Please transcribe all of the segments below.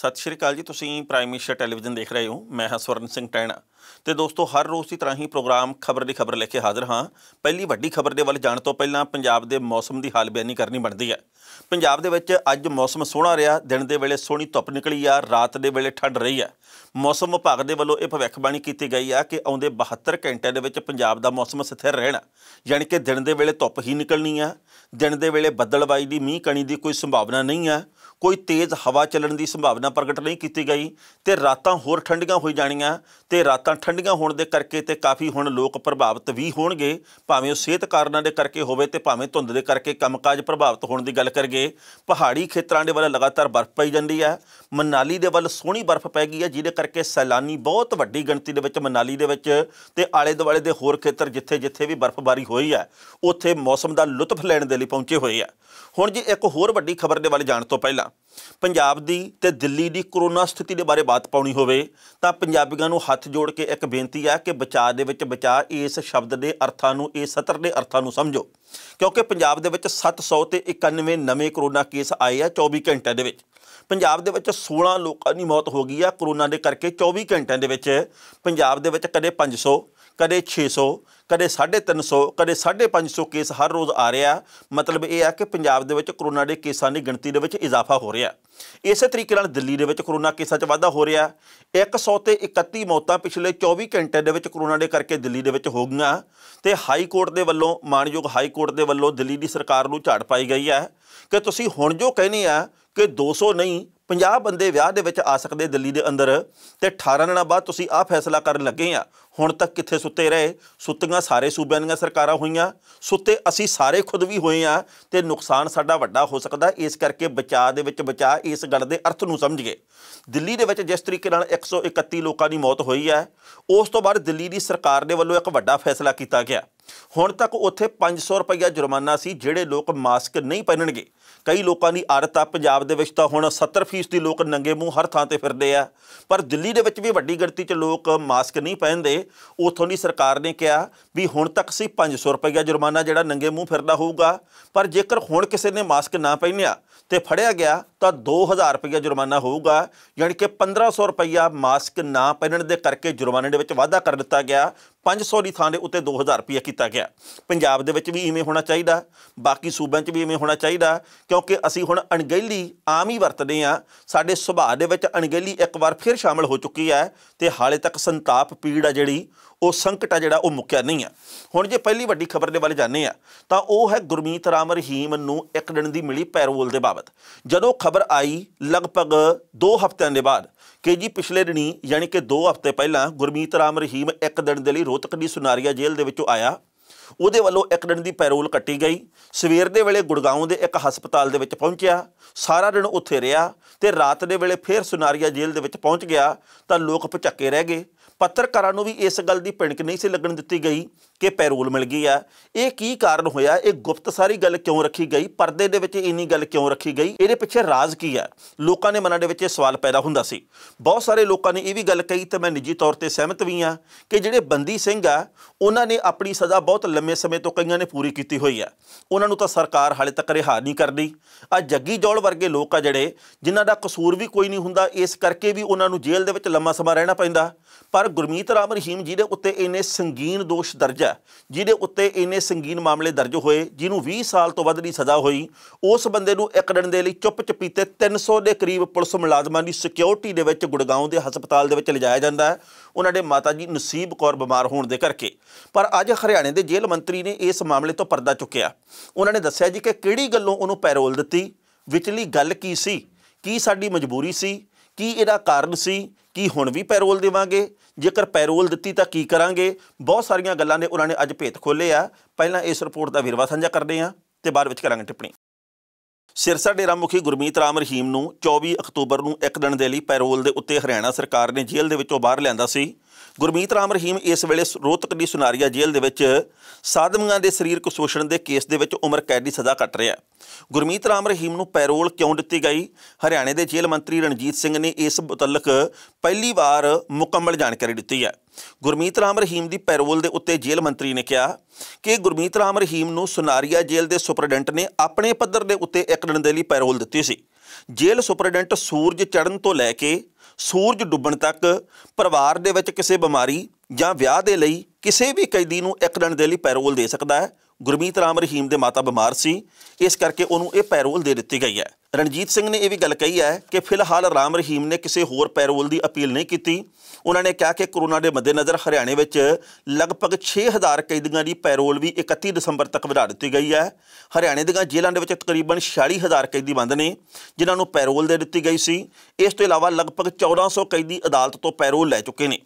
सत श्री अकाल जी। तुसीं प्राइम मिनिस्टर टैलीविजन देख रहे हो। मैं हाँ स्वर्ण सिंह टैणा। तो दोस्तों, हर रोज़ की तरह ही प्रोग्राम खबर की खबर लेके हाज़र हाँ। पहली वड्डी खबर के वाल जाण तो पहलां पंजाब के मौसम की हाल बयानी करनी बनती है। पंजाब दे विच अज मौसम सोहना रहा। दिन के वेले सोहनी धुप निकली आ, रात के वेले ठंड रही है। मौसम विभाग के वलों यह भविष्यवाणी की गई है कि आउंदे 72 घंटे के विच पंजाब का मौसम स्थिर रहना, यानी कि दिन के वेले धुप ही निकलनी है। दिन के वेले बदलबाई की मींह कणी की कोई संभावना नहीं है। कोई तेज़ हवा चलण की संभावना प्रगट नहीं की गई। तो रातां होर ठंडियां हो जाणियां। तो रातां ठंडियां होण दे करके ते काफ़ी हुण लोग प्रभावित भी होणगे, भावें सेहत कारणों के करके होवे ते भावें धुंध के करके कामकाज प्रभावित होने की गल करिए। पहाड़ी खेतरां दे वल लगातार बर्फ़ पई जांदी है। मनाली दे वल सोहनी बर्फ़ पै गई है, जिहदे करके सैलानी बहुत वड्डी गिणती दे विच मनाली दे विच ते आले दुआले दे होर खेतर जिथे जिथे भी बर्फबारी होई है उत्थे मौसम का लुत्फ लैण दे लई पहुंचे हुए है। हुण जी एक होर वड्डी खबर दे वल जाण तो पहलां पंजाब दी ते दिल्ली दी कोरोना स्थिति के बारे बात पाउणी होवे तां पंजाबियों नूं हथ जोड़ के एक बेनती है कि बचाव दे विच बचाव इस शब्द के अर्थां नूं, इस सत्र के अर्थां नूं समझो, क्योंकि पंजाब दे विच 791 नवे कोरोना केस आए हैं 24 घंटिਆਂ ਦੇ ਵਿੱਚ। पंजाब दे विच 16 लोगों की मौत हो गई है कोरोना के करके 24 घंटिਆਂ ਦੇ ਵਿੱਚ। पंजाब दे विच कदे 500, कदे 600, कदे 350, कदे 550 केस हर रोज़ आ रहा। मतलब यह है कि पंजाब दे विच कोरोना के केसां की गिणती दे विच इजाफा हो रहा। इस तरीके नाल दिल्ली दे विच कोरोना केसां 'च वाधा हो रहा। 131 मौतां पिछले 24 घंटिਆਂ ਦੇ ਵਿੱਚ कोरोना के करके दिल्ली दे विच हो गईਆਂ। ते हाई कोर्ट के वलों, माणयोग हाई कोर्ट के वलों दिल्ली की सरकार नूं झाड़ पाई गई है कि तुसीं हुण जो कहने आ कि 200 नहीं 50 बंदे विआह दे विच आ सकते दिल्ली के अंदर, तो 18 दिनों बाद तुसीं आ फैसला करन लगे आ। हुण तक कित्थे सुत्ते रहे? सुत्तियां सारे सूबिਆਂ ਦੀਆਂ सरकारां होईयां, सुत्ते असीं सारे खुद भी होए आ ते नुकसान साडा वड्डा हो सकदा। इस करके बचाव दे विच बचाव इस गल दे अर्थ नूं समझिए। दिल्ली दे विच जिस तरीके नाल 131 लोगों की मौत हुई है, उस तो बाद दिल्ली की सरकार दे वल्लों एक वड्डा फैसला किया गया। हुण तक उत्थे 500 रुपया जुर्माना सी ਜਿਹੜੇ लोग मास्क नहीं पहनणगे। कई लोगों की आदत आ, पंजाब दे विच तां हुण 70% लोग नंगे मूँह हर थां ते फिरदे आ, पर दिल्ली दे विच भी वड्डी गिणती च लोग मास्क नहीं पहनदे। उत्थों की सरकार ने कहा भी हुण तक सी 500 रुपया जुर्माना जिहड़ा नंगे मूँह फिरदा होऊगा, पर जेकर हुण किसी ने मास्क ना पहनिया तो फड़िया गया तो 2000 रुपया जुर्माना होऊगा। यानी कि 1500 रुपया मास्क ना पहनने के करके जुर्माने के वाधा कर दिता गया। 500 की थां दे उत्ते 2000 रुपया किया गया। पंजाब दे विच भी इवें होना चाहिए, बाकी सूबों भी इवें होना चाहिए, क्योंकि असीं हुण अणगहली आम ही वरतदे आ। साडे सुभाਅ दे विच अणगहली एक बार फिर शामिल हो चुकी है तो हाले तक संताप पीड़ आ जिहड़ी वो संकट आ जिहड़ा वो मुक्या नहीं है। हुण जे पहली वड्डी खबर दे वाल जाने आ तां ओह है गुरमीत राम रहीम नूं एक दिन की मिली पैरोल के बाबत। जदों खबर आई लगभग 2 हफ्तिਆਂ के बाद कि जी पिछले दिनी यानी कि 2 हफ्ते पहलां गुरमीत राम रहीम एक दिन के लिए रोहतक की सुनारिया जेल के विचों आया। ਉਹਦੇ ਵੱਲੋਂ एक दिन की पैरोल कट्टी गई। सवेर के वेले गुड़गांव के एक हस्पताल के पहुंचा, सारा दिन उत्थे रहा तो रात के वेले फिर सुनारिया जेल के पहुंच गया तो लोग भचक्के रह गए। पत्रकारों को भी इस गल की भिणक नहीं सी लगन दी गई कि पैरोल मिल गई है। ये की कारण होया? ये गुप्त सारी गल क्यों रखी गई? परदे दे विच इन्नी गल क्यों रखी गई? ये पिछे राज की है? लोगों ने मनां दे विच सवाल पैदा हुंदा सी। बहुत सारे लोगों ने यह भी गल कही तो मैं निजी तौर पर सहमत भी हाँ कि जिहड़े बंदी सिंह आ उन्होंने अपनी सज़ा बहुत लंबे समय तो कईयां ने पूरी की हुई है। उन्होंने तो सरकार हाले तक रिहा नहीं करती। आ जग्गी जौल वर्गे लोग आ जिहड़े जिन्हां दा कसूर भी कोई नहीं हुंदा, इस करके भी उन्होंने जेल दे विच लंबा समा रहना पैंदा। पर गुरमीत राम रहीम जिहदे उत्ते इन्ने संगीन दोष दर्ज है, जिहदे उत्ते इन्ने संगीन मामले दर्ज होए, जिन्हों 20 साल तो वध दी सज़ा हुई, उस बंदे नूं एक दिन दे लई चुप चपीते 300 के करीब पुलिस मुलाजमां दी सिक्योरिटी दे विच गुड़गांव के हस्पताल दे विच लिजाया जांदा है। उन्हां दे माता जी नसीब कौर बीमार होने के करके। पर अज हरियाणे के जेल मंत्री ने इस मामले तो पर्दा चुक्या। उन्होंने दस्सिया जी कि किहड़ी गल्लों उन्होंने पैरोल दित्ती, विचली गल की सी, की साडी मजबूरी सी, की इहदा कारण सी, कि हुण भी पैरोल देवांगे, जेकर पैरोल दित्ती तां की करांगे। बहुत सारियां गल्लां ने उन्होंने अज भेत खोले आ। पहलां इस रिपोर्ट का विरवा साझा करदे आ ते बाद विच करांगे टिप्पणी। सिरसा डेरा मुखी गुरमीत राम रहीम नूं 24 अक्तूबर नूं एक दिन के लिए पैरोल के उत्ते हरियाणा सरकार ने जेल के विचों बाहर लिआंदा सी। गुरमीत राम रहीम इस वेले रोहतक की सुनारिया जेल के विच साधवियां के सरीरक शोषण के केस के विच उम्र कैद की सज़ा कट रहा है। गुरमीत राम रहीम नूं पैरोल क्यों दित्ती गई? हरियाणे के जेल मंत्री रणजीत सिंह ने इस मुतलक पहली बार मुकम्मल जानकारी दी है। गुरमीत राम रहीम की पैरोल के उत्ते जेल मंत्री ने कहा कि गुरमीत राम रहीम नूं सुनारिया जेल के सुपरडेंट ने अपने पद्धर के उत्ते एक दिन के लिए पैरोल दी सी, ਜੇਲ੍ਹ ਸੁਪਰਡੈਂਟ ਸੂਰਜ ਚੜ੍ਹਨ ਤੋਂ ਲੈ ਕੇ ਸੂਰਜ ਡੁੱਬਣ ਤੱਕ ਪਰਿਵਾਰ ਦੇ ਵਿੱਚ ਕਿਸੇ ਬਿਮਾਰੀ ਜਾਂ ਵਿਆਹ ਦੇ ਲਈ ਕਿਸੇ ਵੀ ਕੈਦੀ ਨੂੰ 1 ਦਿਨ ਦੇ ਲਈ ਪੈਰੋਲ ਦੇ ਸਕਦਾ ਹੈ। ਗੁਰਮੀਤ ਰਾਮ ਰਹੀਮ ਦੇ ਮਾਤਾ ਬਿਮਾਰ ਸੀ, ਇਸ ਕਰਕੇ ਉਹਨੂੰ ਇਹ ਪੈਰੋਲ ਦੇ ਦਿੱਤੀ ਗਈ ਹੈ। ਰਣਜੀਤ ਸਿੰਘ ਨੇ ਇਹ ਵੀ ਗੱਲ ਕਹੀ ਹੈ ਕਿ ਫਿਲਹਾਲ ਰਾਮ ਰਹੀਮ ਨੇ ਕਿਸੇ ਹੋਰ ਪੈਰੋਲ ਦੀ ਅਪੀਲ ਨਹੀਂ ਕੀਤੀ। ਉਹਨਾਂ ਨੇ ਕਿਹਾ ਕਿ ਕੋਰੋਨਾ ਦੇ ਮੱਦੇਨਜ਼ਰ ਹਰਿਆਣੇ ਵਿੱਚ ਲਗਭਗ 6000 ਕੈਦੀਆਂ ਦੀ ਪੈਰੋਲ ਵੀ 31 ਦਸੰਬਰ ਤੱਕ ਵਧਾ ਦਿੱਤੀ ਗਈ ਹੈ। ਹਰਿਆਣੇ ਦੀਆਂ ਜੇਲ੍ਹਾਂ ਦੇ ਵਿੱਚ ਤਕਰੀਬਨ 46000 ਕੈਦੀ ਬੰਦ ਨੇ ਜਿਨ੍ਹਾਂ ਨੂੰ ਪੈਰੋਲ ਦੇ ਦਿੱਤੀ ਗਈ ਸੀ। ਇਸ ਤੋਂ ਇਲਾਵਾ ਲਗਭਗ 1400 ਕੈਦੀ ਅਦਾਲਤ ਤੋਂ ਪੈਰੋਲ ਲੈ ਚੁੱਕੇ ਨੇ।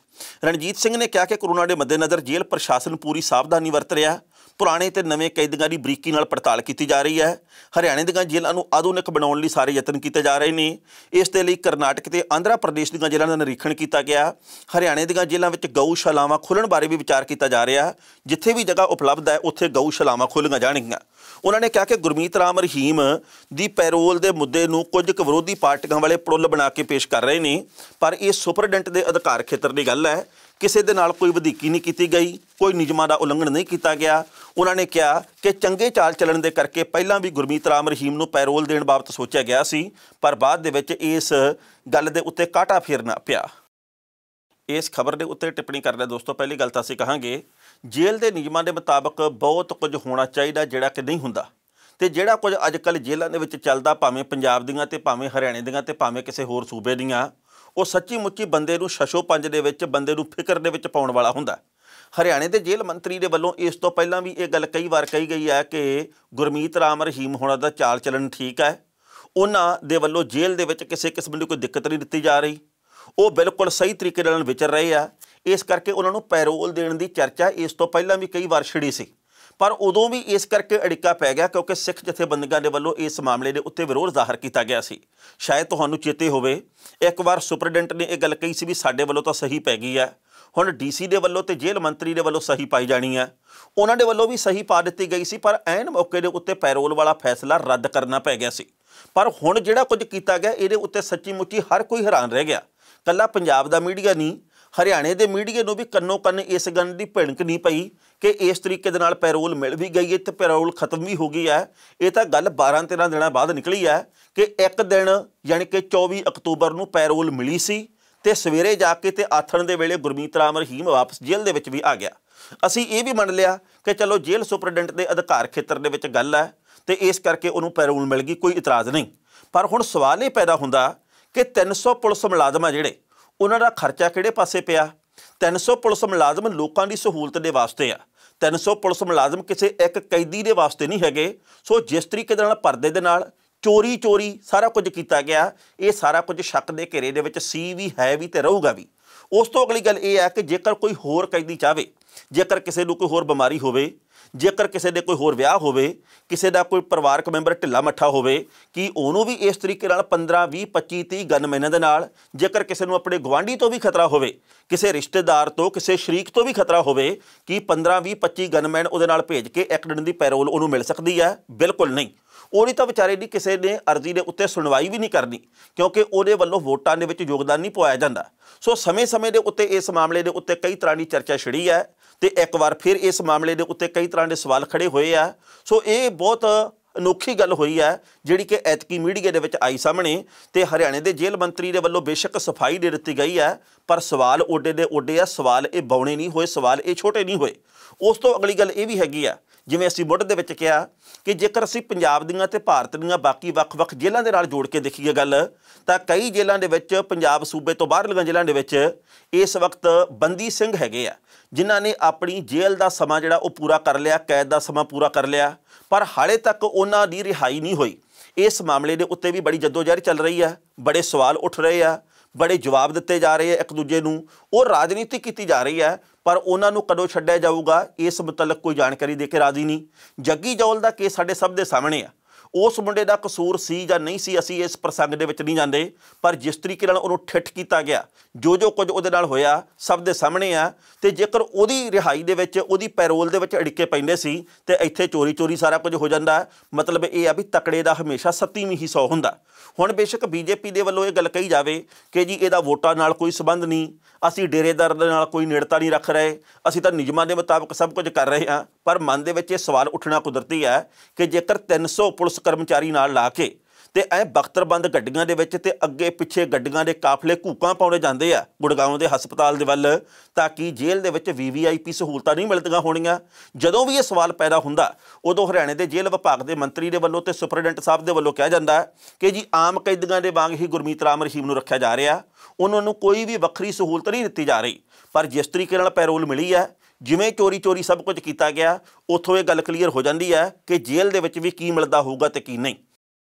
ਰਣਜੀਤ ਸਿੰਘ ਨੇ ਕਿਹਾ ਕਿ ਕੋਰੋਨਾ ਦੇ ਮੱਦੇਨਜ਼ਰ ਜੇਲ੍ਹ ਪ੍ਰਸ਼ਾਸਨ ਪੂਰੀ ਸਾਵਧਾਨੀ ਵਰਤ ਰਿਹਾ। ਪੁਰਾਣੇ ਤੇ ਨਵੇਂ ਕੈਦੀਆਂ ਦੀ ਬਰੀਕੀ ਨਾਲ ਪੜਤਾਲ ਕੀਤੀ ਜਾ ਰਹੀ ਹੈ। ਹਰਿਆਣੇ ਦੀਆਂ ਜੇਲ੍ਹਾਂ ਨੂੰ ਆਧੁਨਿਕ ਬਣਾਉਣ ਲਈ ਸਾਰੇ ਯਤਨ ਕੀਤੇ ਜਾ ਰਹੇ ਨੇ। ਇਸ ਦੇ ਲਈ ਕਰਨਾਟਕ ਤੇ ਆਂਧਰਾ ਪ੍ਰਦੇਸ਼ ਦੀਆਂ ਜੇਲ੍ਹਾਂ ਦਾ ਨਿਰੀਖਣ ਕੀਤਾ ਗਿਆ। ਹਰਿਆਣੇ ਦੀਆਂ ਜੇਲ੍ਹਾਂ ਵਿੱਚ ਗਊਸ਼ਾਲਾਵਾਂ ਖੋਲ੍ਹਣ ਬਾਰੇ ਵੀ ਵਿਚਾਰ ਕੀਤਾ ਜਾ ਰਿਹਾ। ਜਿੱਥੇ ਵੀ ਜਗ੍ਹਾ ਉਪਲਬਧ ਹੈ ਉੱਥੇ ਗਊਸ਼ਾਲਾਵਾਂ ਖੋਲ੍ਹੀਆਂ ਜਾਣਗੀਆਂ। ਉਹਨਾਂ ਨੇ ਕਿਹਾ ਕਿ ਗੁਰਮੀਤ ਰਾਮ ਰਹੀਮ ਦੀ ਪੈਰੋਲ ਦੇ ਮੁੱਦੇ ਨੂੰ ਕੁਝ ਕੁ ਵਿਰੋਧੀ ਪਾਰਟੀਆਂ ਵਾਲੇ ਪੁਲ ਬਣਾ ਕੇ ਪੇਸ਼ ਕਰ ਰਹੇ ਨੇ, ਪਰ ਇਹ ਸੁਪਰਡੈਂਟ ਦੇ ਅਧਿਕਾਰ ਖੇਤਰ ਦੀ ਗੱਲ ਹੈ। ਕਿਸੇ ਦੇ ਨਾਲ ਕੋਈ ਵਧੀਕੀ ਨਹੀਂ ਕੀਤੀ ਗਈ, ਕੋਈ ਨਿਯਮਾਂ ਦਾ ਉਲੰਘਣ ਨਹੀਂ ਕੀਤਾ ਗਿਆ। ਉਹਨਾਂ ਨੇ ਕਿਹਾ ਕਿ ਚੰਗੇ ਚਾਲ ਚੱਲਣ ਦੇ ਕਰਕੇ ਪਹਿਲਾਂ ਵੀ ਗੁਰਮੀਤ ਰਾਮ ਰਹੀਮ ਨੂੰ ਪੈਰੋਲ ਦੇਣ ਬਾਬਤ ਸੋਚਿਆ ਗਿਆ ਸੀ, ਪਰ ਬਾਅਦ ਦੇ ਵਿੱਚ ਇਸ ਗੱਲ ਦੇ ਉੱਤੇ ਕਾਂਟਾ ਫੇਰਨਾ ਪਿਆ। ਇਸ ਖਬਰ ਦੇ ਉੱਤੇ ਟਿੱਪਣੀ ਕਰਦਾ ਦੋਸਤੋ, ਪਹਿਲੀ ਗੱਲ ਤਾਂ ਅਸੀਂ ਕਹਾਂਗੇ ਜੇਲ੍ਹ ਦੇ ਨਿਯਮਾਂ ਦੇ ਮੁਤਾਬਕ ਬਹੁਤ ਕੁਝ ਹੋਣਾ ਚਾਹੀਦਾ ਜਿਹੜਾ ਕਿ ਨਹੀਂ ਹੁੰਦਾ, ਅਤੇ ਜਿਹੜਾ ਕੁਝ ਅੱਜ ਕੱਲ੍ਹ ਜੇਲ੍ਹਾਂ ਦੇ ਵਿੱਚ ਚੱਲਦਾ, ਭਾਵੇਂ ਪੰਜਾਬ ਦੀਆਂ ਅਤੇ ਭਾਵੇਂ ਹਰਿਆਣੇ ਦੀਆਂ ਅਤੇ ਭਾਵੇਂ ਕਿਸੇ ਹੋਰ ਸੂਬੇ ਦੀਆਂ, ਉਹ ਸੱਚੀ ਮੁੱਚੀ ਬੰਦੇ ਨੂੰ ਸ਼ਸ਼ੋ ਪੰਜ ਦੇ ਵਿੱਚ, ਬੰਦੇ ਨੂੰ ਫਿਕਰ ਦੇ ਵਿੱਚ ਪਾਉਣ ਵਾਲਾ ਹੁੰਦਾ। ਹਰਿਆਣੇ ਦੇ ਜੇਲ੍ਹ ਮੰਤਰੀ ਦੇ ਵੱਲੋਂ ਇਸ ਤੋਂ ਪਹਿਲਾਂ ਵੀ ਇਹ ਗੱਲ ਕਈ ਵਾਰ ਕਹੀ ਗਈ ਹੈ ਕਿ ਗੁਰਮੀਤ ਰਾਮ ਰਹੀਮ ਹੋਣਾ ਦਾ ਚਾਲ ਚੱਲਣ ਠੀਕ ਹੈ। ਉਹਨਾਂ ਦੇ ਵੱਲੋਂ ਜੇਲ੍ਹ ਦੇ ਵਿੱਚ ਕਿਸੇ ਕਿਸਮ ਦੀ ਕੋਈ ਦਿੱਕਤ ਨਹੀਂ ਦਿੱਤੀ ਜਾ ਰਹੀ, ਉਹ ਬਿਲਕੁਲ ਸਹੀ ਤਰੀਕੇ ਨਾਲ ਵਿਚਰ ਰਹੇ ਆ। ਇਸ ਕਰਕੇ ਉਹਨਾਂ ਨੂੰ ਪੈਰੋਲ ਦੇਣ ਦੀ ਚਰਚਾ ਇਸ ਤੋਂ ਪਹਿਲਾਂ ਵੀ ਕਈ ਵਾਰ ਛਿੜੀ ਸੀ, ਪਰ ਉਦੋਂ ਵੀ ਇਸ ਕਰਕੇ ਅੜਿੱਕਾ ਪੈ ਗਿਆ ਕਿਉਂਕਿ ਸਿੱਖ ਜਥੇਬੰਦੀਆਂ ਦੇ ਵੱਲੋਂ ਇਸ ਮਾਮਲੇ ਦੇ ਉੱਤੇ ਵਿਰੋਧ ਜ਼ਾਹਰ ਕੀਤਾ ਗਿਆ ਸੀ। ਸ਼ਾਇਦ ਤੁਹਾਨੂੰ ਚੇਤੇ ਹੋਵੇ ਇੱਕ ਵਾਰ ਸੁਪਰਡੈਂਟ ਨੇ ਇਹ ਗੱਲ ਕਹੀ ਸੀ ਵੀ ਸਾਡੇ ਵੱਲੋਂ ਤਾਂ ਸਹੀ ਪੈ ਗਈ ਹੈ, ਹੁਣ DC ਦੇ ਵੱਲੋਂ ਤੇ ਜੇਲ੍ਹ ਮੰਤਰੀ ਦੇ ਵੱਲੋਂ ਸਹੀ ਪਾਈ ਜਾਣੀ ਹੈ। ਉਹਨਾਂ ਦੇ ਵੱਲੋਂ ਵੀ ਸਹੀ ਪਾ ਦਿੱਤੀ ਗਈ ਸੀ, ਪਰ ਐਨ ਮੌਕੇ ਦੇ ਉੱਤੇ ਪੈਰੋਲ ਵਾਲਾ ਫੈਸਲਾ ਰੱਦ ਕਰਨਾ ਪੈ ਗਿਆ ਸੀ। ਪਰ ਹੁਣ ਜਿਹੜਾ ਕੁਝ ਕੀਤਾ ਗਿਆ ਇਹਦੇ ਉੱਤੇ ਸੱਚੀ ਮੁੱਚੀ ਹਰ ਕੋਈ ਹੈਰਾਨ ਰਹਿ ਗਿਆ। ਕੱਲਾ ਪੰਜਾਬ ਦਾ ਮੀਡੀਆ ਨਹੀਂ, ਹਰਿਆਣੇ ਦੇ ਮੀਡੀਆ ਨੂੰ ਵੀ ਕੰਨੋ ਕੰਨ ਇਸ ਗੱਲ ਦੀ ਭਿਣਕ ਨਹੀਂ ਪਈ ਕਿ ਇਸ ਤਰੀਕੇ ਦੇ ਨਾਲ ਪੈਰੋਲ ਮਿਲ ਵੀ ਗਈ ਹੈ ਅਤੇ ਪੈਰੋਲ ਖਤਮ ਵੀ ਹੋ ਗਈ ਹੈ। ਇਹ ਤਾਂ ਗੱਲ 12-13 ਦਿਨਾਂ ਬਾਅਦ ਨਿਕਲੀ ਹੈ ਕਿ ਇੱਕ ਦਿਨ ਯਾਨੀ ਕਿ 24 ਅਕਤੂਬਰ ਨੂੰ ਪੈਰੋਲ ਮਿਲੀ ਸੀ ਅਤੇ ਸਵੇਰੇ ਜਾ ਕੇ ਅਤੇ ਆਥਣ ਦੇ ਵੇਲੇ ਗੁਰਮੀਤ ਰਾਮ ਰਹੀਮ ਵਾਪਸ ਜੇਲ੍ਹ ਦੇ ਵਿੱਚ ਵੀ ਆ ਗਿਆ। ਅਸੀਂ ਇਹ ਵੀ ਮੰਨ ਲਿਆ ਕਿ ਚਲੋ ਜੇਲ੍ਹ ਸੁਪਰਡੈਂਟ ਦੇ ਅਧਿਕਾਰ ਖੇਤਰ ਦੇ ਵਿੱਚ ਗੱਲ ਹੈ ਅਤੇ ਇਸ ਕਰਕੇ ਉਹਨੂੰ ਪੈਰੋਲ ਮਿਲ ਗਈ, ਕੋਈ ਇਤਰਾਜ਼ ਨਹੀਂ। ਪਰ ਹੁਣ ਸਵਾਲ ਇਹ ਪੈਦਾ ਹੁੰਦਾ ਕਿ 300 ਪੁਲਿਸ ਮੁਲਾਜ਼ਮ ਆ ਜਿਹੜੇ, ਉਹਨਾਂ ਦਾ ਖਰਚਾ ਕਿਹੜੇ ਪਾਸੇ ਪਿਆ? 300 ਪੁਲਿਸ ਮੁਲਾਜ਼ਮ ਲੋਕਾਂ ਦੀ ਸਹੂਲਤ ਦੇ ਵਾਸਤੇ ਆ। 300 ਪੁਲਿਸ ਮੁਲਾਜ਼ਮ ਕਿਸੇ ਇੱਕ ਕੈਦੀ ਦੇ ਵਾਸਤੇ ਨਹੀਂ ਹੈਗੇ। ਸੋ ਜਿਸ ਤਰੀਕੇ ਦੇ ਨਾਲ ਪਰਦੇ ਦੇ ਨਾਲ ਚੋਰੀ ਸਾਰਾ ਕੁਝ ਕੀਤਾ ਗਿਆ, ਇਹ ਸਾਰਾ ਕੁਝ ਸ਼ੱਕ ਦੇ ਘੇਰੇ ਦੇ ਵਿੱਚ ਸੀ ਵੀ, ਹੈ ਵੀ ਅਤੇ ਰਹੂਗਾ ਵੀ। ਉਸ ਤੋਂ ਅਗਲੀ ਗੱਲ ਇਹ ਹੈ ਕਿ ਜੇਕਰ ਕੋਈ ਹੋਰ ਕੈਦੀ ਚਾਹਵੇ, ਜੇਕਰ ਕਿਸੇ ਨੂੰ ਕੋਈ ਹੋਰ ਬਿਮਾਰੀ ਹੋਵੇ, ਜੇਕਰ ਕਿਸੇ ਦੇ ਕੋਈ ਹੋਰ ਵਿਆਹ ਹੋਵੇ, ਕਿਸੇ ਦਾ ਕੋਈ ਪਰਿਵਾਰਕ ਮੈਂਬਰ ਢਿੱਲਾ ਮੱਠਾ ਹੋਵੇ, ਕਿ ਉਹਨੂੰ ਵੀ ਇਸ ਤਰੀਕੇ ਨਾਲ 15, 20, 25, 30 ਗਨਮੈਨਾਂ ਦੇ ਨਾਲ, ਜੇਕਰ ਕਿਸੇ ਨੂੰ ਆਪਣੇ ਗੁਆਂਢੀ ਤੋਂ ਵੀ ਖਤਰਾ ਹੋਵੇ, ਕਿਸੇ ਰਿਸ਼ਤੇਦਾਰ ਤੋਂ, ਕਿਸੇ ਸ਼ਰੀਕ ਤੋਂ ਵੀ ਖਤਰਾ ਹੋਵੇ, ਕਿ 15, 20, 25 ਗਨਮੈਨ ਉਹਦੇ ਨਾਲ ਭੇਜ ਕੇ 1 ਦਿਨ ਦੀ ਪੈਰੋਲ ਉਹਨੂੰ ਮਿਲ ਸਕਦੀ ਹੈ? ਬਿਲਕੁਲ ਨਹੀਂ। ਉਹਦੀ ਤਾਂ ਵਿਚਾਰੇ ਦੀ ਕਿਸੇ ਨੇ ਅਰਜ਼ੀ ਦੇ ਉੱਤੇ ਸੁਣਵਾਈ ਵੀ ਨਹੀਂ ਕਰਨੀ, ਕਿਉਂਕਿ ਉਹਦੇ ਵੱਲੋਂ ਵੋਟਾਂ ਦੇ ਵਿੱਚ ਯੋਗਦਾਨ ਨਹੀਂ ਪਾਇਆ ਜਾਂਦਾ। ਸੋ ਸਮੇਂ-ਸਮੇਂ ਦੇ ਉੱਤੇ ਇਸ ਮਾਮਲੇ ਦੇ ਉੱਤੇ ਕਈ ਤਰ੍ਹਾਂ ਦੀ ਚਰਚਾ ਛਿੜੀ ਹੈ ਅਤੇ ਇੱਕ ਵਾਰ ਫਿਰ ਇਸ ਮਾਮਲੇ ਦੇ ਉੱਤੇ ਕਈ ਤਰ੍ਹਾਂ ਦੇ ਸਵਾਲ ਖੜ੍ਹੇ ਹੋਏ ਆ। ਸੋ ਇਹ ਬਹੁਤ ਅਨੋਖੀ ਗੱਲ ਹੋਈ ਹੈ ਜਿਹੜੀ ਕਿ ਐਤਕੀ ਮੀਡੀਆ ਦੇ ਵਿੱਚ ਆਈ ਸਾਹਮਣੇ, ਅਤੇ ਹਰਿਆਣੇ ਦੇ ਜੇਲ੍ਹ ਮੰਤਰੀ ਦੇ ਵੱਲੋਂ ਬੇਸ਼ੱਕ ਸਫਾਈ ਦੇ ਦਿੱਤੀ ਗਈ ਹੈ, ਪਰ ਸਵਾਲ ਓਡੇ ਦੇ ਓਡੇ ਆ। ਸਵਾਲ ਇਹ ਬੌਣੇ ਨਹੀਂ ਹੋਏ, ਸਵਾਲ ਇਹ ਛੋਟੇ ਨਹੀਂ ਹੋਏ। ਉਸ ਤੋਂ ਅਗਲੀ ਗੱਲ ਇਹ ਵੀ ਹੈਗੀ ਆ, ਜਿਵੇਂ ਅਸੀਂ ਮੁੱਢ ਦੇ ਵਿੱਚ ਕਿਹਾ ਕਿ ਜੇਕਰ ਅਸੀਂ ਪੰਜਾਬ ਦੀਆਂ ਅਤੇ ਭਾਰਤ ਦੀਆਂ ਬਾਕੀ ਵੱਖ-ਵੱਖ ਜੇਲ੍ਹਾਂ ਦੇ ਨਾਲ ਜੋੜ ਕੇ ਦੇਖੀਏ ਗੱਲ, ਤਾਂ ਕਈ ਜੇਲ੍ਹਾਂ ਦੇ ਵਿੱਚ, ਪੰਜਾਬ ਸੂਬੇ ਤੋਂ ਬਾਹਰਲੀਆਂ ਜੇਲ੍ਹਾਂ ਦੇ ਵਿੱਚ ਇਸ ਵਕਤ ਬੰਦੀ ਸਿੰਘ ਹੈਗੇ ਆ ਜਿਨ੍ਹਾਂ ਨੇ ਆਪਣੀ ਜੇਲ੍ਹ ਦਾ ਸਮਾਂ ਜਿਹੜਾ ਉਹ ਪੂਰਾ ਕਰ ਲਿਆ, ਕੈਦ ਦਾ ਸਮਾਂ ਪੂਰਾ ਕਰ ਲਿਆ, ਪਰ ਹਾਲੇ ਤੱਕ ਉਹਨਾਂ ਦੀ ਰਿਹਾਈ ਨਹੀਂ ਹੋਈ। ਇਸ ਮਾਮਲੇ ਦੇ ਉੱਤੇ ਵੀ ਬੜੀ ਜੱਦੋਜਹਿਦ ਚੱਲ ਰਹੀ ਹੈ, ਬੜੇ ਸਵਾਲ ਉੱਠ ਰਹੇ ਆ, ਬੜੇ ਜਵਾਬ ਦਿੱਤੇ ਜਾ ਰਹੇ ਆ ਇੱਕ ਦੂਜੇ ਨੂੰ। ਉਹ ਰਾਜਨੀਤੀ ਕੀਤੀ ਜਾ ਰਹੀ ਹੈ, ਪਰ ਉਹਨਾਂ ਨੂੰ ਕਦੋਂ ਛੱਡਿਆ ਜਾਊਗਾ ਇਸ ਮੁਤਲਕ ਕੋਈ ਜਾਣਕਾਰੀ ਦੇ ਕੇ ਰਾਜ਼ੀ ਨਹੀਂ। ਜੱਗੀ ਜੌਲ ਦਾ ਕੇਸ ਸਾਡੇ ਸਭ ਦੇ ਸਾਹਮਣੇ ਆ। ਉਸ ਮੁੰਡੇ ਦਾ ਕਸੂਰ ਸੀ ਜਾਂ ਨਹੀਂ ਸੀ, ਅਸੀਂ ਇਸ ਪ੍ਰਸੰਗ ਦੇ ਵਿੱਚ ਨਹੀਂ ਜਾਂਦੇ, ਪਰ ਜਿਸ ਤਰੀਕੇ ਨਾਲ ਉਹਨੂੰ ਠਿੱਠ ਕੀਤਾ ਗਿਆ, ਜੋ ਕੁਝ ਉਹਦੇ ਨਾਲ ਹੋਇਆ ਸਭ ਦੇ ਸਾਹਮਣੇ ਆ। ਅਤੇ ਜੇਕਰ ਉਹਦੀ ਰਿਹਾਈ ਦੇ ਵਿੱਚ, ਉਹਦੀ ਪੈਰੋਲ ਦੇ ਵਿੱਚ ਅੜਿੱਕੇ ਪੈਂਦੇ ਸੀ ਅਤੇ ਇੱਥੇ ਚੋਰੀ ਸਾਰਾ ਕੁਝ ਹੋ ਜਾਂਦਾ। ਮਤਲਬ ਇਹ ਆ ਵੀ ਤਕੜੇ ਦਾ ਹਮੇਸ਼ਾ 7ਵੀਂ ਹੀ 100 ਹੁੰਦਾ। ਹੁਣ ਬੇਸ਼ੱਕ BJP ਦੇ ਵੱਲੋਂ ਇਹ ਗੱਲ ਕਹੀ ਜਾਵੇ ਕਿ ਜੀ ਇਹਦਾ ਵੋਟਾਂ ਨਾਲ ਕੋਈ ਸੰਬੰਧ ਨਹੀਂ, ਅਸੀਂ ਡੇਰੇਦਾਰ ਦੇ ਨਾਲ ਕੋਈ ਨੇੜਤਾ ਨਹੀਂ ਰੱਖ ਰਹੇ, ਅਸੀਂ ਤਾਂ ਨਿਯਮਾਂ ਦੇ ਮੁਤਾਬਕ ਸਭ ਕੁਝ ਕਰ ਰਹੇ ਹਾਂ। ਪਰ ਮਨ ਦੇ ਵਿੱਚ ਇਹ ਸਵਾਲ ਉੱਠਣਾ ਕੁਦਰਤੀ ਹੈ ਕਿ ਜੇਕਰ 300 ਪੁਲਿਸ ਕਰਮਚਾਰੀ ਨਾਲ ਲਾ ਕੇ ਤੇ ਐ ਬਖਤਰਬੰਦ ਗੱਡੀਆਂ ਦੇ ਵਿੱਚ ਤੇ ਅੱਗੇ ਪਿੱਛੇ ਗੱਡੀਆਂ ਦੇ ਕਾਫਲੇ ਘੂਕਾਂ ਪਾਉਣੇ ਜਾਂਦੇ ਆ ਗੁੜਗਾਉਂ ਦੇ ਹਸਪਤਾਲ ਦੇ ਵੱਲ, ਤਾਂ ਕਿ ਜੇਲ੍ਹ ਦੇ ਵਿੱਚ VVIP ਸਹੂਲਤਾਂ ਨਹੀਂ ਮਿਲਦੀਆਂ ਹੋਣੀਆਂ। ਜਦੋਂ ਵੀ ਇਹ ਸਵਾਲ ਪੈਦਾ ਹੁੰਦਾ ਉਦੋਂ ਹਰਿਆਣੇ ਦੇ ਜੇਲ੍ਹ ਵਿਭਾਗ ਦੇ ਮੰਤਰੀ ਦੇ ਵੱਲੋਂ ਤੇ ਸੁਪਰਡੈਂਟ ਸਾਹਿਬ ਦੇ ਵੱਲੋਂ ਕਿਹਾ ਜਾਂਦਾ ਕਿ ਜੀ ਆਮ ਕੈਦੀਆਂ ਦੇ ਵਾਂਗ ਹੀ ਗੁਰਮੀਤ ਰਾਮ ਰਹੀਮ ਨੂੰ ਰੱਖਿਆ ਜਾ ਰਿਹਾ, ਉਹਨਾਂ ਨੂੰ ਕੋਈ ਵੀ ਵੱਖਰੀ ਸਹੂਲਤ ਨਹੀਂ ਦਿੱਤੀ ਜਾ ਰਹੀ। ਪਰ ਜਿਸ ਤਰੀਕੇ ਨਾਲ ਪੈਰੋਲ ਮਿਲੀ ਹੈ, ਜਿਵੇਂ ਚੋਰੀ ਸਭ ਕੁਝ ਕੀਤਾ ਗਿਆ, ਉੱਥੋਂ ਇਹ ਗੱਲ ਕਲੀਅਰ ਹੋ ਜਾਂਦੀ ਹੈ ਕਿ ਜੇਲ੍ਹ ਦੇ ਵਿੱਚ ਵੀ ਕੀ ਮਿਲਦਾ ਹੋਊਗਾ ਤੇ ਕੀ ਨਹੀਂ।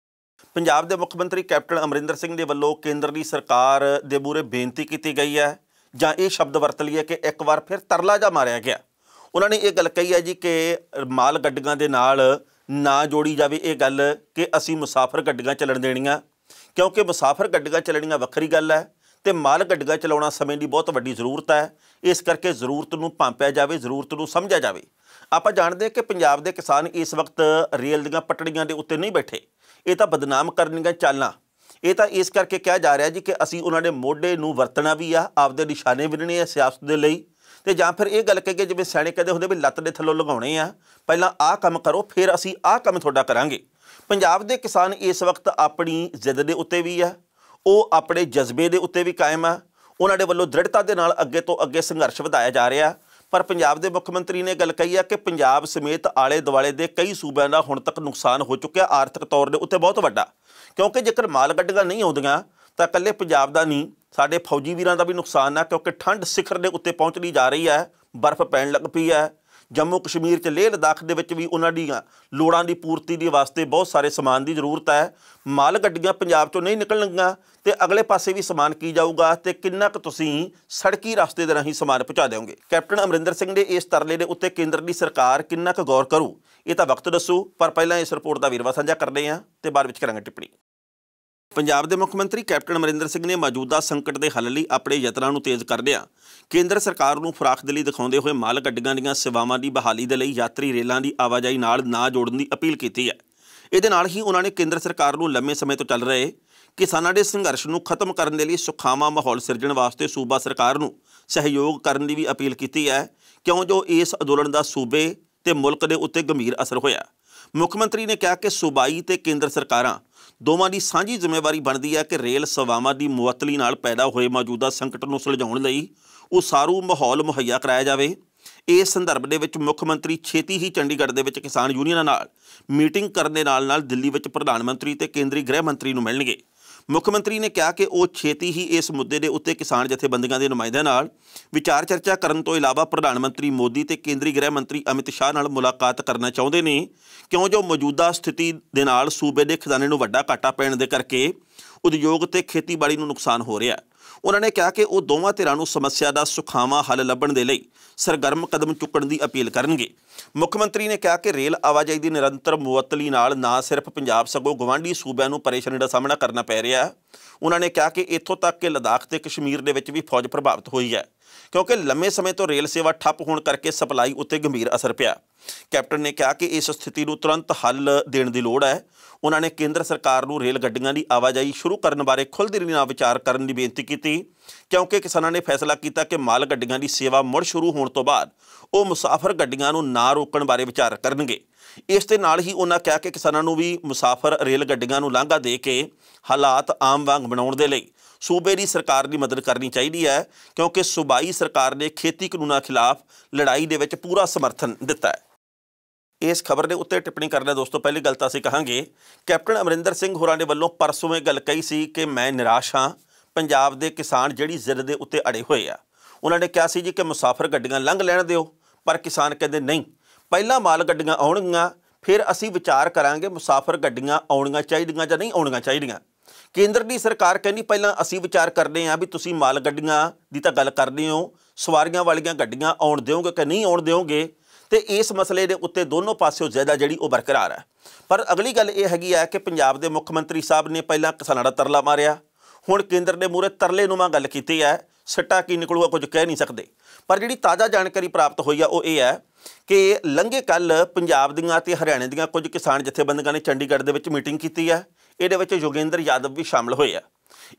ਪੰਜਾਬ ਦੇ ਮੁੱਖ ਮੰਤਰੀ ਕੈਪਟਨ ਅਮਰਿੰਦਰ ਸਿੰਘ ਦੇ ਵੱਲੋਂ ਕੇਂਦਰ ਦੀ ਸਰਕਾਰ ਦੇ ਮੂਹਰੇ ਬੇਨਤੀ ਕੀਤੀ ਗਈ ਹੈ, ਜਾਂ ਇਹ ਸ਼ਬਦ ਵਰਤ ਲਈਏ ਕਿ ਇੱਕ ਵਾਰ ਫਿਰ ਤਰਲਾ ਜਾ ਮਾਰਿਆ ਗਿਆ। ਉਹਨਾਂ ਨੇ ਇਹ ਗੱਲ ਕਹੀ ਹੈ ਜੀ ਕਿ ਮਾਲ ਗੱਡੀਆਂ ਦੇ ਨਾਲ ਨਾ ਜੋੜੀ ਜਾਵੇ ਇਹ ਗੱਲ ਕਿ ਅਸੀਂ ਮੁਸਾਫਰ ਗੱਡੀਆਂ ਚੱਲਣ ਦੇਣੀਆਂ, ਕਿਉਂਕਿ ਮੁਸਾਫਰ ਗੱਡੀਆਂ ਚੱਲਣੀਆਂ ਵੱਖਰੀ ਗੱਲ ਹੈ ਤੇ ਮਾਲ ਗੱਡੀਆਂ ਚਲਾਉਣਾ ਸਮੇਂ ਦੀ ਬਹੁਤ ਵੱਡੀ ਜ਼ਰੂਰਤ ਹੈ। ਇਸ ਕਰਕੇ ਜ਼ਰੂਰਤ ਨੂੰ ਭਾਂਪਿਆ ਜਾਵੇ, ਜ਼ਰੂਰਤ ਨੂੰ ਸਮਝਿਆ ਜਾਵੇ। ਆਪਾਂ ਜਾਣਦੇ ਹਾਂ ਕਿ ਪੰਜਾਬ ਦੇ ਕਿਸਾਨ ਇਸ ਵਕਤ ਰੇਲ ਦੀਆਂ ਪਟੜੀਆਂ ਦੇ ਉੱਤੇ ਨਹੀਂ ਬੈਠੇ, ਇਹ ਤਾਂ ਬਦਨਾਮ ਕਰਨ ਦੀਆਂ ਚਾਲਾਂ। ਇਹ ਤਾਂ ਇਸ ਕਰਕੇ ਕਿਹਾ ਜਾ ਰਿਹਾ ਜੀ ਕਿ ਅਸੀਂ ਉਹਨਾਂ ਦੇ ਮੋਢੇ ਨੂੰ ਵਰਤਣਾ ਵੀ ਆ, ਆਪਦੇ ਨਿਸ਼ਾਨੇ ਵਿੰਨਣੇ ਆ ਸਿਆਸਤ ਦੇ ਲਈ, ਤੇ ਜਾਂ ਫਿਰ ਇਹ ਗੱਲ ਕਹੀਏ ਜਿਵੇਂ ਸਿਆਣੇ ਕਹਿੰਦੇ ਹੁੰਦੇ ਵੀ ਲੱਤ ਦੇ ਥੱਲੋਂ ਲਗਾਉਣੇ ਆ, ਪਹਿਲਾਂ ਆਹ ਕੰਮ ਕਰੋ ਫਿਰ ਅਸੀਂ ਆਹ ਕੰਮ ਤੁਹਾਡਾ ਕਰਾਂਗੇ। ਪੰਜਾਬ ਦੇ ਕਿਸਾਨ ਇਸ ਵਕਤ ਆਪਣੀ ਜ਼ਿੱਦ ਦੇ ਉੱਤੇ ਵੀ ਆ, ਉਹ ਆਪਣੇ ਜਜ਼ਬੇ ਦੇ ਉੱਤੇ ਵੀ ਕਾਇਮ ਆ। ਉਹਨਾਂ ਦੇ ਵੱਲੋਂ ਦ੍ਰਿੜਤਾ ਦੇ ਨਾਲ ਅੱਗੇ ਤੋਂ ਅੱਗੇ ਸੰਘਰਸ਼ ਵਧਾਇਆ ਜਾ ਰਿਹਾ। ਪਰ ਪੰਜਾਬ ਦੇ ਮੁੱਖ ਮੰਤਰੀ ਨੇ ਗੱਲ ਕਹੀ ਹੈ ਕਿ ਪੰਜਾਬ ਸਮੇਤ ਆਲੇ ਦੁਆਲੇ ਦੇ ਕਈ ਸੂਬਿਆਂ ਦਾ ਹੁਣ ਤੱਕ ਨੁਕਸਾਨ ਹੋ ਚੁੱਕਿਆ ਆਰਥਿਕ ਤੌਰ ਦੇ ਉੱਤੇ ਬਹੁਤ ਵੱਡਾ, ਕਿਉਂਕਿ ਜੇਕਰ ਮਾਲ ਗੱਡੀਆਂ ਨਹੀਂ ਆਉਂਦੀਆਂ ਤਾਂ ਇਕੱਲੇ ਪੰਜਾਬ ਦਾ ਨਹੀਂ, ਸਾਡੇ ਫੌਜੀ ਵੀਰਾਂ ਦਾ ਵੀ ਨੁਕਸਾਨ ਆ, ਕਿਉਂਕਿ ਠੰਡ ਸਿਖਰ ਦੇ ਉੱਤੇ ਪਹੁੰਚਦੀ ਜਾ ਰਹੀ ਹੈ, ਬਰਫ਼ ਪੈਣ ਲੱਗ ਪਈ ਹੈ। ਜੰਮੂ ਕਸ਼ਮੀਰ 'ਚ ਲੇਹ ਲਦਾਖ ਦੇ ਵਿੱਚ ਵੀ ਉਹਨਾਂ ਦੀਆਂ ਲੋੜਾਂ ਦੀ ਪੂਰਤੀ ਦੇ ਵਾਸਤੇ ਬਹੁਤ ਸਾਰੇ ਸਮਾਨ ਦੀ ਜ਼ਰੂਰਤ ਹੈ। ਮਾਲ ਗੱਡੀਆਂ ਪੰਜਾਬ 'ਚੋਂ ਨਹੀਂ ਨਿਕਲਣਗੀਆਂ ਤੇ ਅਗਲੇ ਪਾਸੇ ਵੀ ਸਮਾਨ ਕੀ ਜਾਊਗਾ ਤੇ ਕਿੰਨਾ ਕੁ ਤੁਸੀਂ ਸੜਕੀ ਰਸਤੇ ਦੇ ਰਾਹੀਂ ਸਮਾਨ ਪਹੁੰਚਾ ਦਿਓਗੇ। ਕੈਪਟਨ ਅਮਰਿੰਦਰ ਸਿੰਘ ਦੇ ਇਸ ਤਰਲੇ ਦੇ ਉੱਤੇ ਕੇਂਦਰ ਦੀ ਸਰਕਾਰ ਕਿੰਨਾ ਕੁ ਗੌਰ ਕਰੂ, ਇਹ ਤਾਂ ਵਕਤ ਦੱਸੂ। ਪਰ ਪਹਿਲਾਂ ਇਸ ਰਿਪੋਰਟ ਦਾ ਵੇਰਵਾ ਸਾਂਝਾ ਕਰਦੇ ਹਾਂ ਤੇ ਬਾਅਦ ਵਿੱਚ ਕਰਾਂਗੇ ਟਿੱਪਣੀ। ਪੰਜਾਬ ਦੇ ਮੁੱਖ ਮੰਤਰੀ ਕੈਪਟਨ ਅਮਰਿੰਦਰ ਸਿੰਘ ਨੇ ਮੌਜੂਦਾ ਸੰਕਟ ਦੇ ਹੱਲ ਲਈ ਆਪਣੇ ਯਤਨਾਂ ਨੂੰ ਤੇਜ਼ ਕਰਦਿਆਂ ਕੇਂਦਰ ਸਰਕਾਰ ਨੂੰ ਫਰਾਖਦਿਲੀ ਦਿਖਾਉਂਦੇ ਹੋਏ ਮਾਲ ਗੱਡੀਆਂ ਦੀਆਂ ਸੇਵਾਵਾਂ ਦੀ ਬਹਾਲੀ ਦੇ ਲਈ ਯਾਤਰੀ ਰੇਲਾਂ ਦੀ ਆਵਾਜਾਈ ਨਾਲ ਨਾ ਜੋੜਨ ਦੀ ਅਪੀਲ ਕੀਤੀ ਹੈ। ਇਹਦੇ ਨਾਲ ਹੀ ਉਹਨਾਂ ਨੇ ਕੇਂਦਰ ਸਰਕਾਰ ਨੂੰ ਲੰਮੇ ਸਮੇਂ ਤੋਂ ਚੱਲ ਰਹੇ ਕਿਸਾਨਾਂ ਦੇ ਸੰਘਰਸ਼ ਨੂੰ ਖਤਮ ਕਰਨ ਦੇ ਲਈ ਸੁਖਾਵਾਂ ਮਾਹੌਲ ਸਿਰਜਣ ਵਾਸਤੇ ਸੂਬਾ ਸਰਕਾਰ ਨੂੰ ਸਹਿਯੋਗ ਕਰਨ ਦੀ ਵੀ ਅਪੀਲ ਕੀਤੀ ਹੈ, ਕਿਉਂ ਜੋ ਇਸ ਅੰਦੋਲਨ ਦਾ ਸੂਬੇ ਤੇ ਮੁਲਕ ਦੇ ਉੱਤੇ ਗੰਭੀਰ ਅਸਰ ਹੋਇਆ। ਮੁੱਖ ਮੰਤਰੀ ਨੇ ਕਿਹਾ ਕਿ ਸੂਬਾਈ ਤੇ ਕੇਂਦਰ ਸਰਕਾਰਾਂ ਦੋਵਾਂ ਦੀ ਸਾਂਝੀ ਜ਼ਿੰਮੇਵਾਰੀ ਬਣਦੀ ਹੈ ਕਿ ਰੇਲ ਸੇਵਾਵਾਂ ਦੀ ਮੁਅੱਤਲੀ ਨਾਲ ਪੈਦਾ ਹੋਏ ਮੌਜੂਦਾ ਸੰਕਟ ਨੂੰ ਸੁਲਝਾਉਣ ਲਈ ਉਸਾਰੂ ਮਾਹੌਲ ਮੁਹੱਈਆ ਕਰਾਇਆ ਜਾਵੇ। ਇਸ ਸੰਦਰਭ ਦੇ ਵਿੱਚ ਮੁੱਖ ਮੰਤਰੀ ਛੇਤੀ ਹੀ ਚੰਡੀਗੜ੍ਹ ਦੇ ਵਿੱਚ ਕਿਸਾਨ ਯੂਨੀਅਨਾਂ ਨਾਲ ਮੀਟਿੰਗ ਕਰਨ ਦੇ ਨਾਲ ਦਿੱਲੀ ਵਿੱਚ ਪ੍ਰਧਾਨ ਮੰਤਰੀ ਤੇ ਕੇਂਦਰੀ ਗ੍ਰਹਿ ਮੰਤਰੀ ਨੂੰ ਮਿਲਣਗੇ। ਮੁੱਖ ਮੰਤਰੀ ਨੇ ਕਿਹਾ ਕਿ ਉਹ ਛੇਤੀ ਹੀ ਇਸ ਮੁੱਦੇ ਦੇ ਉੱਤੇ ਕਿਸਾਨ ਜਥੇਬੰਦੀਆਂ ਦੇ ਨੁਮਾਇੰਦਿਆਂ ਨਾਲ ਵਿਚਾਰ ਚਰਚਾ ਕਰਨ ਤੋਂ ਇਲਾਵਾ ਪ੍ਰਧਾਨ ਮੰਤਰੀ ਮੋਦੀ ਤੇ ਕੇਂਦਰੀ ਗ੍ਰਹਿ ਮੰਤਰੀ ਅਮਿਤ ਸ਼ਾਹ ਨਾਲ ਮੁਲਾਕਾਤ ਕਰਨਾ ਚਾਹੁੰਦੇ ਨੇ, ਕਿਉਂ ਜੋ ਮੌਜੂਦਾ ਸਥਿਤੀ ਦੇ ਨਾਲ ਸੂਬੇ ਦੇ ਖਜ਼ਾਨੇ ਨੂੰ ਵੱਡਾ ਘਾਟਾ ਪੈਣ ਦੇ ਕਰਕੇ ਉਦਯੋਗ ਤੇ ਖੇਤੀਬਾੜੀ ਨੂੰ ਨੁਕਸਾਨ ਹੋ ਰਿਹਾ। ਉਹਨਾਂ ਨੇ ਕਿਹਾ ਕਿ ਉਹ ਦੋਵਾਂ ਧਿਰਾਂ ਨੂੰ ਸਮੱਸਿਆ ਦਾ ਸੁਖਾਵਾਂ ਹੱਲ ਲੱਭਣ ਦੇ ਲਈ ਸਰਗਰਮ ਕਦਮ ਚੁੱਕਣ ਦੀ ਅਪੀਲ ਕਰਨਗੇ। ਮੁੱਖ ਮੰਤਰੀ ਨੇ ਕਿਹਾ ਕਿ ਰੇਲ ਆਵਾਜਾਈ ਦੀ ਨਿਰੰਤਰ ਮੁਅੱਤਲੀ ਨਾਲ ਨਾ ਸਿਰਫ ਪੰਜਾਬ ਸਗੋਂ ਗਵਾਂਢੀ ਸੂਬਿਆਂ ਨੂੰ ਪਰੇਸ਼ਾਨੀ ਦਾ ਸਾਹਮਣਾ ਕਰਨਾ ਪੈ ਰਿਹਾ। ਉਹਨਾਂ ਨੇ ਕਿਹਾ ਕਿ ਇੱਥੋਂ ਤੱਕ ਕਿ ਲਦਾਖ ਤੇ ਕਸ਼ਮੀਰ ਦੇ ਵਿੱਚ ਵੀ ਫੌਜ ਪ੍ਰਭਾਵਿਤ ਹੋਈ ਹੈ, ਕਿਉਂਕਿ ਲੰਮੇ ਸਮੇਂ ਤੋਂ ਰੇਲ ਸੇਵਾ ਠੱਪ ਹੋਣ ਕਰਕੇ ਸਪਲਾਈ ਉੱਤੇ ਗੰਭੀਰ ਅਸਰ ਪਿਆ। ਕੈਪਟਨ ਨੇ ਕਿਹਾ ਕਿ ਇਸ ਸਥਿਤੀ ਨੂੰ ਤੁਰੰਤ ਹੱਲ ਦੇਣ ਦੀ ਲੋੜ ਹੈ। ਉਹਨਾਂ ਨੇ ਕੇਂਦਰ ਸਰਕਾਰ ਨੂੰ ਰੇਲ ਗੱਡੀਆਂ ਦੀ ਆਵਾਜਾਈ ਸ਼ੁਰੂ ਕਰਨ ਬਾਰੇ ਖੁੱਲ੍ਹਦਿਲੀ ਨਾਲ ਵਿਚਾਰ ਕਰਨ ਦੀ ਬੇਨਤੀ ਕੀਤੀ, ਕਿਉਂਕਿ ਕਿਸਾਨਾਂ ਨੇ ਫੈਸਲਾ ਕੀਤਾ ਕਿ ਮਾਲ ਗੱਡੀਆਂ ਦੀ ਸੇਵਾ ਮੁੜ ਸ਼ੁਰੂ ਹੋਣ ਤੋਂ ਬਾਅਦ ਉਹ ਮੁਸਾਫਰ ਗੱਡੀਆਂ ਨੂੰ ਨਾ ਰੋਕਣ ਬਾਰੇ ਵਿਚਾਰ ਕਰਨਗੇ। ਇਸ ਦੇ ਨਾਲ ਹੀ ਉਹਨਾਂ ਕਿਹਾ ਕਿ ਕਿਸਾਨਾਂ ਨੂੰ ਵੀ ਮੁਸਾਫਰ ਰੇਲ ਗੱਡੀਆਂ ਨੂੰ ਲਾਂਘਾ ਦੇ ਕੇ ਹਾਲਾਤ ਆਮ ਵਾਂਗ ਬਣਾਉਣ ਦੇ ਲਈ ਸੂਬੇ ਦੀ ਸਰਕਾਰ ਦੀ ਮਦਦ ਕਰਨੀ ਚਾਹੀਦੀ ਹੈ, ਕਿਉਂਕਿ ਸੂਬਾਈ ਸਰਕਾਰ ਨੇ ਖੇਤੀ ਕਾਨੂੰਨਾਂ ਖਿਲਾਫ ਲੜਾਈ ਦੇ ਵਿੱਚ ਪੂਰਾ ਸਮਰਥਨ ਦਿੱਤਾ ਹੈ। ਇਸ ਖਬਰ ਦੇ ਉੱਤੇ ਟਿੱਪਣੀ ਕਰਨਾ ਦੋਸਤੋ, ਪਹਿਲੀ ਗੱਲ ਤਾਂ ਅਸੀਂ ਕਹਾਂਗੇ ਕੈਪਟਨ ਅਮਰਿੰਦਰ ਸਿੰਘ ਹੋਰਾਂ ਦੇ ਵੱਲੋਂ ਪਰਸੋਂ ਇਹ ਗੱਲ ਕਹੀ ਸੀ ਕਿ ਮੈਂ ਨਿਰਾਸ਼ ਹਾਂ, ਪੰਜਾਬ ਦੇ ਕਿਸਾਨ ਜਿਹੜੀ ਜ਼ਿੱਦ ਦੇ ਉੱਤੇ ਅੜੇ ਹੋਏ ਆ। ਉਹਨਾਂ ਨੇ ਕਿਹਾ ਸੀ ਜੀ ਕਿ ਮੁਸਾਫਰ ਗੱਡੀਆਂ ਲੰਘ ਲੈਣ ਦਿਓ, ਪਰ ਕਿਸਾਨ ਕਹਿੰਦੇ ਨਹੀਂ, ਪਹਿਲਾਂ ਮਾਲ ਗੱਡੀਆਂ ਆਉਣਗੀਆਂ ਫਿਰ ਅਸੀਂ ਵਿਚਾਰ ਕਰਾਂਗੇ ਮੁਸਾਫਰ ਗੱਡੀਆਂ ਆਉਣੀਆਂ ਚਾਹੀਦੀਆਂ ਜਾਂ ਨਹੀਂ ਆਉਣੀਆਂ ਚਾਹੀਦੀਆਂ। ਕੇਂਦਰ ਦੀ ਸਰਕਾਰ ਕਹਿੰਦੀ ਪਹਿਲਾਂ ਅਸੀਂ ਵਿਚਾਰ ਕਰਦੇ ਹਾਂ ਵੀ ਤੁਸੀਂ ਮਾਲ ਗੱਡੀਆਂ ਦੀ ਤਾਂ ਗੱਲ ਕਰਦੇ ਹੋ, ਸਵਾਰੀਆਂ ਵਾਲੀਆਂ ਗੱਡੀਆਂ ਆਉਣ ਦਿਓਗੇ ਕਿ ਨਹੀਂ ਆਉਣ ਦਿਓਗੇ, ਤੇ ਇਸ ਮਸਲੇ ਦੇ ਉੱਤੇ ਦੋਨੋਂ ਪਾਸਿਓਂ ਜ਼ਿਆਦਾ ਜਿਹੜੀ ਉਹ ਬਰਕਰਾਰ ਹੈ। ਪਰ ਅਗਲੀ ਗੱਲ ਇਹ ਹੈਗੀ ਹੈ ਕਿ ਪੰਜਾਬ ਦੇ ਮੁੱਖ ਮੰਤਰੀ ਸਾਹਿਬ ਨੇ ਪਹਿਲਾਂ ਕਿਸਾਨਾਂ ਦਾ ਤਰਲਾ ਮਾਰਿਆ, ਹੁਣ ਕੇਂਦਰ ਦੇ ਮੂਹਰੇ ਤਰਲੇਨੁਮਾ ਗੱਲ ਕੀਤੀ ਹੈ। ਸਿੱਟਾ ਕੀ ਨਿਕਲੂਗਾ ਕੁਝ ਕਹਿ ਨਹੀਂ ਸਕਦੇ। ਪਰ ਜਿਹੜੀ ਤਾਜ਼ਾ ਜਾਣਕਾਰੀ ਪ੍ਰਾਪਤ ਹੋਈ ਆ ਉਹ ਇਹ ਹੈ ਕਿ ਲੰਘੇ ਕੱਲ੍ਹ ਪੰਜਾਬ ਦੀਆਂ ਤੇ ਹਰਿਆਣੇ ਦੀਆਂ ਕੁਝ ਕਿਸਾਨ ਜਥੇਬੰਦੀਆਂ ਨੇ ਚੰਡੀਗੜ੍ਹ ਦੇ ਵਿੱਚ ਮੀਟਿੰਗ ਕੀਤੀ ਹੈ। ਇਹਦੇ ਵਿੱਚ ਯੋਗੇਂਦਰ ਯਾਦਵ ਵੀ ਸ਼ਾਮਲ ਹੋਏ ਆ।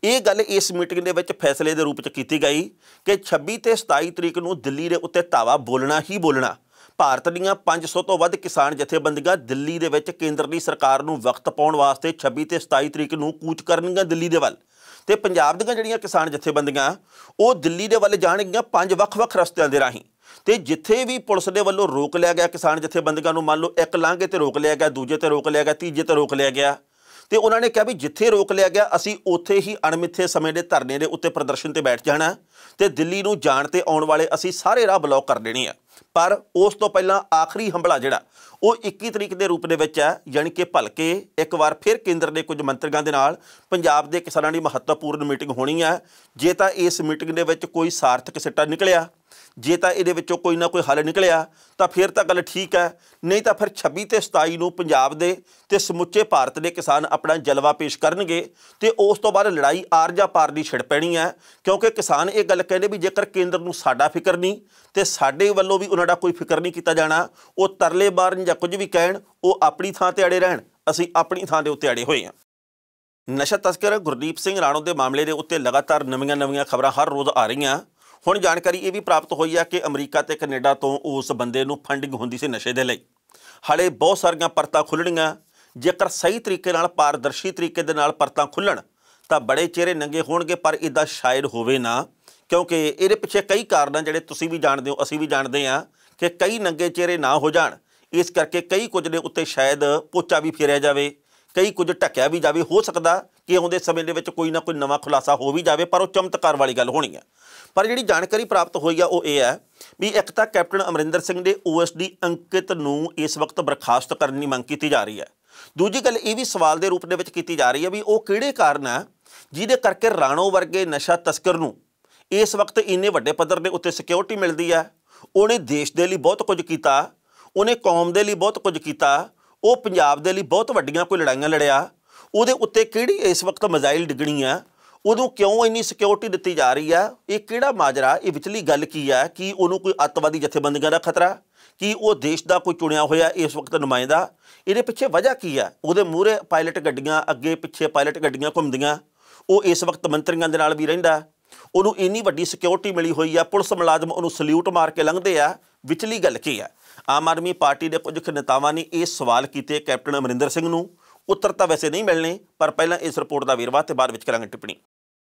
ਇਹ ਗੱਲ ਇਸ ਮੀਟਿੰਗ ਦੇ ਵਿੱਚ ਫੈਸਲੇ ਦੇ ਰੂਪ 'ਚ ਕੀਤੀ ਗਈ ਕਿ 26 ਤੇ 27 ਤਰੀਕ ਨੂੰ ਦਿੱਲੀ ਦੇ ਉੱਤੇ ਧਾਵਾ ਬੋਲਣਾ ਹੀ ਬੋਲਣਾ। ਭਾਰਤ ਦੀਆਂ 500 ਤੋਂ ਵੱਧ ਕਿਸਾਨ ਜਥੇਬੰਦੀਆਂ ਦਿੱਲੀ ਦੇ ਵਿੱਚ ਕੇਂਦਰ ਦੀ ਸਰਕਾਰ ਨੂੰ ਵਕਤ ਪਾਉਣ ਵਾਸਤੇ 26 ਤੇ 27 ਤਰੀਕ ਨੂੰ ਕੂਚ ਕਰਨਗੀਆਂ ਦਿੱਲੀ ਦੇ ਵੱਲ। ਤੇ ਪੰਜਾਬ ਦੀਆਂ ਜਿਹੜੀਆਂ ਕਿਸਾਨ ਜਥੇਬੰਦੀਆਂ ਉਹ ਦਿੱਲੀ ਦੇ ਵੱਲ ਜਾਣਗੀਆਂ 5 ਵੱਖ-ਵੱਖ ਰਸਤਿਆਂ ਦੇ ਰਾਹੀਂ। ਤੇ ਜਿੱਥੇ ਵੀ ਪੁਲਿਸ ਦੇ ਵੱਲੋਂ ਰੋਕ ਲਿਆ ਗਿਆ ਕਿਸਾਨ ਜਥੇਬੰਦੀਆਂ ਨੂੰ, ਮੰਨ ਲਓ ਇੱਕ ਲਾਂਘੇ ਤੇ ਰੋਕ ਲਿਆ ਗਿਆ, ਦੂਜੇ ਤੇ ਰੋਕ ਲਿਆ ਗਿਆ, ਤੀਜੇ ਤੇ ਰੋਕ ਲਿਆ ਗਿਆ, ਤੇ ਉਹਨਾਂ ਨੇ ਕਿਹਾ ਵੀ ਜਿੱਥੇ ਰੋਕ ਲਿਆ ਗਿਆ ਅਸੀਂ ਉੱਥੇ ਹੀ ਅਣਮਿੱਥੇ ਸਮੇਂ ਦੇ ਧਰਨੇ ਦੇ ਉੱਤੇ ਪ੍ਰਦਰਸ਼ਨ ਤੇ ਬੈਠ ਜਾਣਾ ਤੇ ਦਿੱਲੀ ਨੂੰ ਜਾਣ ਤੇ ਆਉਣ ਵਾਲੇ ਅਸੀਂ ਸਾਰੇ ਰਾਹ ਬਲੌਕ ਕਰ ਦੇਣੇ ਆ। ਪਰ ਉਸ ਤੋਂ ਪਹਿਲਾਂ ਆਖਰੀ ਹੰਭਲਾ ਜਿਹੜਾ ਉਹ 21 ਤਰੀਕ ਦੇ ਰੂਪ ਦੇ ਵਿੱਚ ਹੈ, ਯਾਨੀ ਕਿ ਭਲਕੇ ਇੱਕ ਵਾਰ ਫਿਰ ਕੇਂਦਰ ਦੇ ਕੁਝ ਮੰਤਰੀਆਂ ਦੇ ਨਾਲ ਪੰਜਾਬ ਦੇ ਕਿਸਾਨਾਂ ਦੀ ਮਹੱਤਵਪੂਰਨ ਮੀਟਿੰਗ ਹੋਣੀ ਹੈ। ਜੇ ਤਾਂ ਇਸ ਮੀਟਿੰਗ ਦੇ ਵਿੱਚ ਕੋਈ ਸਾਰਥਕ ਸਿੱਟਾ ਨਿਕਲਿਆ, ਜੇ ਤਾਂ ਇਹਦੇ ਵਿੱਚੋਂ ਕੋਈ ਨਾ ਕੋਈ ਹੱਲ ਨਿਕਲਿਆ ਤਾਂ ਫਿਰ ਤਾਂ ਗੱਲ ਠੀਕ ਹੈ, ਨਹੀਂ ਤਾਂ ਫਿਰ 26 ਤੇ 27 ਨੂੰ ਪੰਜਾਬ ਦੇ ਤੇ ਸਮੁੱਚੇ ਭਾਰਤ ਦੇ ਕਿਸਾਨ ਆਪਣਾ ਜਲਵਾ ਪੇਸ਼ ਕਰਨਗੇ ਤੇ ਉਸ ਤੋਂ ਬਾਅਦ ਲੜਾਈ ਆਰ ਜਾਂ ਪਾਰ ਦੀ ਛਿੜ ਪੈਣੀ ਹੈ। ਕਿਉਂਕਿ ਕਿਸਾਨ ਇਹ ਗੱਲ ਕਹਿੰਦੇ ਵੀ ਜੇਕਰ ਕੇਂਦਰ ਨੂੰ ਸਾਡਾ ਫਿਕਰ ਨਹੀਂ ਤੇ ਸਾਡੇ ਵੱਲੋਂ ਵੀ ਉਹਨਾਂ ਦਾ ਕੋਈ ਫਿਕਰ ਨਹੀਂ ਕੀਤਾ ਜਾਣਾ, ਉਹ ਤਰਲੇ ਮਾਰਨ ਜਾਂ ਕੁਝ ਵੀ ਕਹਿਣ, ਉਹ ਆਪਣੀ ਥਾਂ ਤੇ ਅੜੇ ਰਹਿਣ, ਅਸੀਂ ਆਪਣੀ ਥਾਂ ਦੇ ਉੱਤੇ ਅੜੇ ਹੋਏ ਹਾਂ। ਨਸ਼ਾ ਤਸਕਰ ਗੁਰਦੀਪ ਸਿੰਘ ਰਾਣੋ ਦੇ ਮਾਮਲੇ ਦੇ ਉੱਤੇ ਲਗਾਤਾਰ ਨਵੀਆਂ ਖਬਰਾਂ ਹਰ ਰੋਜ਼ ਆ ਰਹੀਆਂ। ਹੁਣ ਜਾਣਕਾਰੀ ਇਹ ਵੀ ਪ੍ਰਾਪਤ ਹੋਈ ਹੈ ਕਿ ਅਮਰੀਕਾ ਤੇ ਕੈਨੇਡਾ ਤੋਂ ਉਸ ਬੰਦੇ ਨੂੰ ਫੰਡਿੰਗ ਹੁੰਦੀ ਸੀ ਨਸ਼ੇ ਦੇ ਲਈ। ਹਾਲੇ ਬਹੁਤ ਸਾਰੀਆਂ ਪਰਤਾਂ ਖੁੱਲ੍ਹਣੀਆਂ। ਜੇਕਰ ਸਹੀ ਤਰੀਕੇ ਨਾਲ, ਪਾਰਦਰਸ਼ੀ ਤਰੀਕੇ ਦੇ ਨਾਲ ਪਰਤਾਂ ਖੁੱਲ੍ਹਣ ਤਾਂ ਬੜੇ ਚਿਹਰੇ ਨੰਗੇ ਹੋਣਗੇ, ਪਰ ਇੱਦਾਂ ਸ਼ਾਇਦ ਹੋਵੇ ਨਾ, ਕਿਉਂਕਿ ਇਹਦੇ ਪਿੱਛੇ ਕਈ ਕਾਰਨ ਜਿਹੜੇ ਤੁਸੀਂ ਵੀ ਜਾਣਦੇ ਹੋ, ਅਸੀਂ ਵੀ ਜਾਣਦੇ ਹਾਂ ਕਿ ਕਈ ਨੰਗੇ ਚਿਹਰੇ ਨਾ ਹੋ ਜਾਣ, ਇਸ ਕਰਕੇ ਕਈ ਕੁਝ ਦੇ ਉੱਤੇ ਸ਼ਾਇਦ ਪੋਚਾ ਵੀ ਫੇਰਿਆ ਜਾਵੇ, ਕਈ ਕੁਝ ਢੱਕਿਆ ਵੀ ਜਾਵੇ। ਹੋ ਸਕਦਾ ਕਿ ਆਉਂਦੇ ਸਮੇਂ ਦੇ ਵਿੱਚ ਕੋਈ ਨਾ ਕੋਈ ਨਵਾਂ ਖੁਲਾਸਾ ਹੋ ਵੀ ਜਾਵੇ, ਪਰ ਉਹ ਚਮਤਕਾਰ ਵਾਲੀ ਗੱਲ ਹੋਣੀ ਹੈ। ਪਰ ਜਿਹੜੀ ਜਾਣਕਾਰੀ ਪ੍ਰਾਪਤ ਹੋਈ ਆ ਉਹ ਇਹ ਹੈ ਵੀ ਇੱਕ ਤਾਂ ਕੈਪਟਨ ਅਮਰਿੰਦਰ ਸਿੰਘ ਦੇ OSD ਅੰਕਿਤ ਨੂੰ ਇਸ ਵਕਤ ਬਰਖਾਸਤ ਕਰਨ ਦੀ ਮੰਗ ਕੀਤੀ ਜਾ ਰਹੀ ਹੈ। ਦੂਜੀ ਗੱਲ ਇਹ ਵੀ ਸਵਾਲ ਦੇ ਰੂਪ ਦੇ ਵਿੱਚ ਕੀਤੀ ਜਾ ਰਹੀ ਹੈ ਵੀ ਉਹ ਕਿਹੜੇ ਕਾਰਨ ਆ ਜਿਹਦੇ ਕਰਕੇ ਰਾਣੋ ਵਰਗੇ ਨਸ਼ਾ ਤਸਕਰ ਨੂੰ ਇਸ ਵਕਤ ਇੰਨੇ ਵੱਡੇ ਪੱਧਰ ਦੇ ਉੱਤੇ ਸਿਕਿਉਰਿਟੀ ਮਿਲਦੀ ਹੈ। ਉਹਨੇ ਦੇਸ਼ ਦੇ ਲਈ ਬਹੁਤ ਕੁਝ ਕੀਤਾ, ਉਹਨੇ ਕੌਮ ਦੇ ਲਈ ਬਹੁਤ ਕੁਝ ਕੀਤਾ, ਉਹ ਪੰਜਾਬ ਦੇ ਲਈ ਬਹੁਤ ਵੱਡੀਆਂ ਕੋਈ ਲੜਾਈਆਂ ਲੜਿਆ, ਉਹਦੇ ਉੱਤੇ ਕਿਹੜੀ ਇਸ ਵਕਤ ਮਿਜ਼ਾਈਲ ਡਿੱਗਣੀ ਆ, ਉਦੋਂ ਕਿਉਂ ਇੰਨੀ ਸਿਕਿਉਰਿਟੀ ਦਿੱਤੀ ਜਾ ਰਹੀ ਆ? ਇਹ ਕਿਹੜਾ ਮਾਜਰਾ, ਇਹ ਵਿਚਲੀ ਗੱਲ ਕੀ ਹੈ? ਕਿ ਉਹਨੂੰ ਕੋਈ ਅੱਤਵਾਦੀ ਜਥੇਬੰਦੀਆਂ ਦਾ ਖਤਰਾ, ਕਿ ਉਹ ਦੇਸ਼ ਦਾ ਕੋਈ ਚੁਣਿਆ ਹੋਇਆ ਇਸ ਵਕਤ ਨੁਮਾਇੰਦਾ? ਇਹਦੇ ਪਿੱਛੇ ਵਜ੍ਹਾ ਕੀ ਹੈ? ਉਹਦੇ ਮੂਹਰੇ ਪਾਇਲਟ ਗੱਡੀਆਂ, ਅੱਗੇ ਪਿੱਛੇ ਪਾਇਲਟ ਗੱਡੀਆਂ ਘੁੰਮਦੀਆਂ, ਉਹ ਇਸ ਵਕਤ ਮੰਤਰੀਆਂ ਦੇ ਨਾਲ ਵੀ ਰਹਿੰਦਾ, ਉਹਨੂੰ ਇੰਨੀ ਵੱਡੀ ਸਿਕਿਉਰਿਟੀ ਮਿਲੀ ਹੋਈ ਆ, ਪੁਲਿਸ ਮੁਲਾਜ਼ਮ ਉਹਨੂੰ ਸਲੂਟ ਮਾਰ ਕੇ ਲੰਘਦੇ ਆ। ਵਿਚਲੀ ਗੱਲ ਕੀ ਹੈ? ਆਮ ਆਦਮੀ ਪਾਰਟੀ ਦੇ ਕੁਝ ਨੇਤਾਵਾਂ ਨੇ ਇਹ ਸਵਾਲ ਕੀਤੇ ਕੈਪਟਨ ਅਮਰਿੰਦਰ ਸਿੰਘ ਨੂੰ। ਉੱਤਰ ਤਾਂ ਵੈਸੇ ਨਹੀਂ ਮਿਲਣੇ, ਪਰ ਪਹਿਲਾਂ ਇਸ ਰਿਪੋਰਟ ਦਾ ਵੇਰਵਾ ਤੇ ਬਾਅਦ ਵਿੱਚ ਕਰਾਂਗੇ ਟਿੱਪਣੀ।